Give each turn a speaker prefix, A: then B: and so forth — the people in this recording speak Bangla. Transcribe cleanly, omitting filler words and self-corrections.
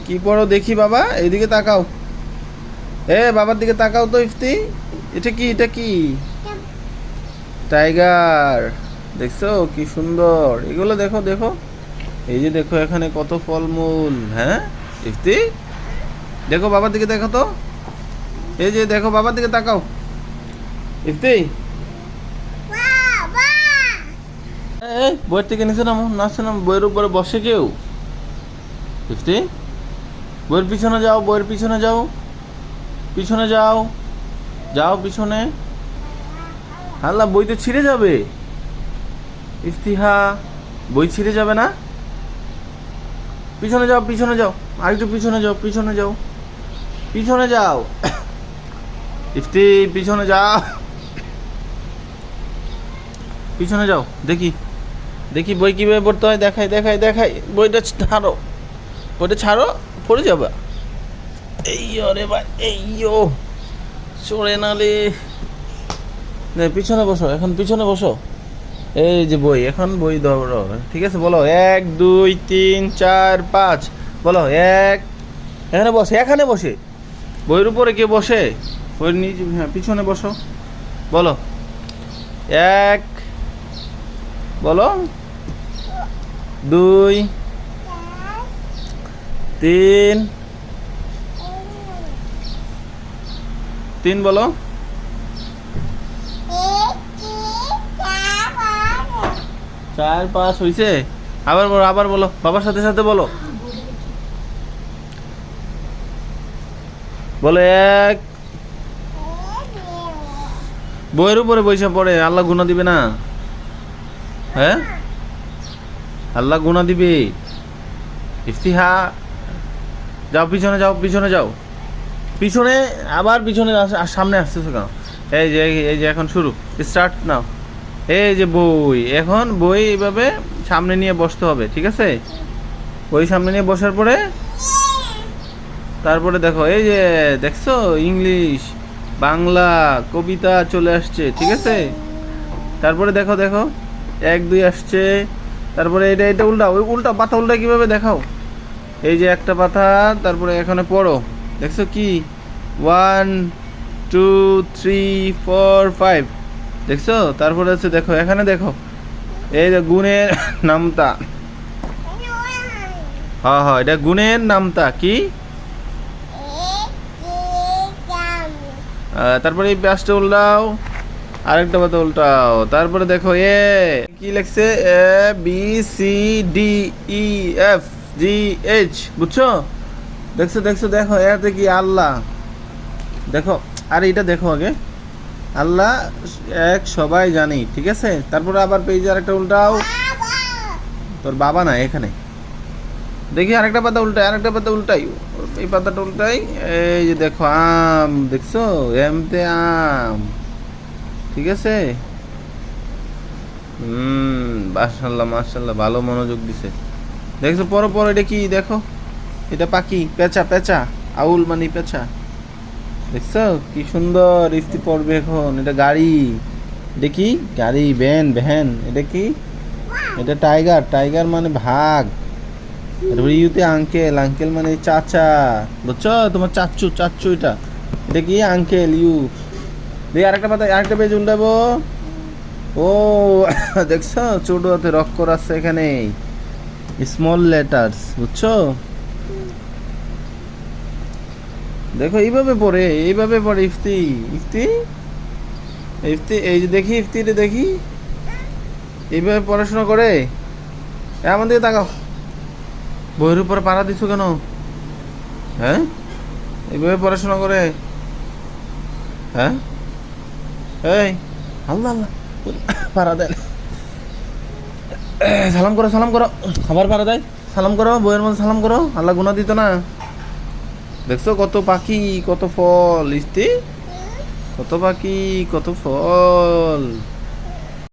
A: কি পড়ো দেখি বাবা, এইদিকে তাকাও। বাবার দিকে তাকাও তো ইফতি। এটা কি, এটা কি? টাইগার। দেখছো কি সুন্দর এগুলো, দেখো দেখো। এই যে দেখো এখানে কত ফলমূল। হ্যাঁ ইফতি, দেখো বাবার দিকে দেখো তো। এই যে দেখো বাবার দিকে তাকাও ইফতি। বইয়ের থেকে নিচে নামো, নাচছে নাম, বইয়ের উপরে বসে কেউ? ইফতি, বইয়ের পিছনে যাও, বইয়ের পিছনে যাও, পিছনে যাও, যাও পিছনে। আল্লাহ, বই তো ছিঁড়ে যাবে ইফতিহা, বই ছিঁড়ে যাবে না? পিছনে যাও, পিছনে যাও, আরেকটু পিছনে যাও, পিছনে যাও, পিছনে যাও ইফতি, পিছনে যাও, পিছনে যাও। দেখি দেখি বই কিভাবে পড়তে হয়, দেখাই দেখাই দেখাই। বইটা ছাড়ো, বইটা ছাড়ো, পড়ে যাবে। এই রে ভাই, এই চড়ে নালে। পিছনে বসো, এখন পিছনে বসো। এই যে বই, এখন বই ধরো, ঠিক আছে? বলো 1 2 3 4 5। বলো 1। এখানে বসে, এখানে বসে। বইয়ের উপরে কে বসে? বইয়ের নিচে, হ্যাঁ পিছনে বসো। বলো 1। বলো 2 3 3। বলো 4 5 হয়েছে। আবার বলো, আবার বলো, বাবার সাথে সাথে বলো। বলো 1। বইয়ের উপরে বৈশা পড়ে, আল্লাহ গুনাহ দিবে না? হ্যাঁ, আল্লাহ গুনাহ দিবে। ইফতিহা, যাও পিছনে যাও, পিছনে যাও, পিছনে। আবার পিছনে সামনে আসতেছো কেন? এই যে, এই যে এখন শুরু, স্টার্ট নাও। এই যে বই, এখন বই এইভাবে সামনে নিয়ে বসতে হবে, ঠিক আছে? বই সামনে নিয়ে বসার পরে তারপরে দেখো, এই যে দেখছো ইংলিশ, বাংলা কবিতা চলে আসছে, ঠিক আছে? তারপরে দেখো দেখো 1 2 আসছে। তারপরে এটা এটা উল্টা, ওই উল্টা পাতা উল্টা কিভাবে দেখাও। এই যে একটা পাতা, তারপরে এখানে পড়ো। দেখছো কি? 1 2 3 4 5। দেখছো? তারপরে হচ্ছে দেখো, এখানে দেখো, এই যে গুণের নামতা। হ্যাঁ হ্যাঁ, এটা গুণের নামতা কি? তারপরে এই পেঁয়াজটা উল্টাও, আরেকটা পাতা উল্টাও। তারপরে দেখো কি লিখছে? A B C D E F G H. বুঝছো? দেখছো দেখছো, দেখো এতে কি? আল্লাহ। দেখো, আরে এটা দেখো আগে। আল্লাহ এক, সবাই জানি, ঠিক আছে? তারপরে আবার পেজে আরেকটা উল্টাও। তোর বাবা না এখানে। দেখি আরেকটা পাতা উল্টাই, আরেকটা পাতা উল্টাই, এই পাতাটা উল্টাই। এই যে দেখো আম, দেখছো? এমতে আম, ঠিক আছে? মাশাআল্লাহ মাশাআল্লাহ, ভালো মনোযোগ দিছে। দেখছো? পরো পরো, এটা কি? দেখো, এটা পাখি, পেঁচা, পেঁচা, আউল মানে পেঁচা। দেখছো কি সুন্দর? ইফতি পড়বে এখন। এটা গাড়ি, এটা কি? গাড়ি, ভ্যান, ভ্যান। এটা কি? এটা টাইগার, টাইগার মানে ভাগ। তারপরে ইউতে আঙ্কেল, আঙ্কেল মানে চাচা। বুঝছো? তোমার চাচ্চু, চাচ্চু। এটা এটা কি? Uncle, you. দেখি আরেকটা পাতা, আরেকটা পেজ উল্টাবো। ও দেখছো? ছোট হাতে অক্ষর আছে এখানে, স্মল লেটার্স। বুঝছো? দেখো এইভাবে পড়ে, এইভাবে পড়ে ইফতি, ইফতি, ইফতি। এই যে দেখি ইফতিটা দেখি, এইভাবে পড়াশোনা করে। এমন দিকে তাকাও। বইয়ের উপরে পাড়া দিছো কেন? হ্যাঁ, এইভাবে পড়াশোনা করে? হ্যাঁ, এই আল্লাহ আল্লাহ, পাড়া দেন। সালাম করো, সালাম করো। খাবার পাড়া দেয়, সালাম করো। বইয়ের মধ্যে সালাম করো, আল্লাহ গুনাহ দিত না? দেখছো কত পাখি, কত ফল ইফতি, কত পাখি, কত ফল।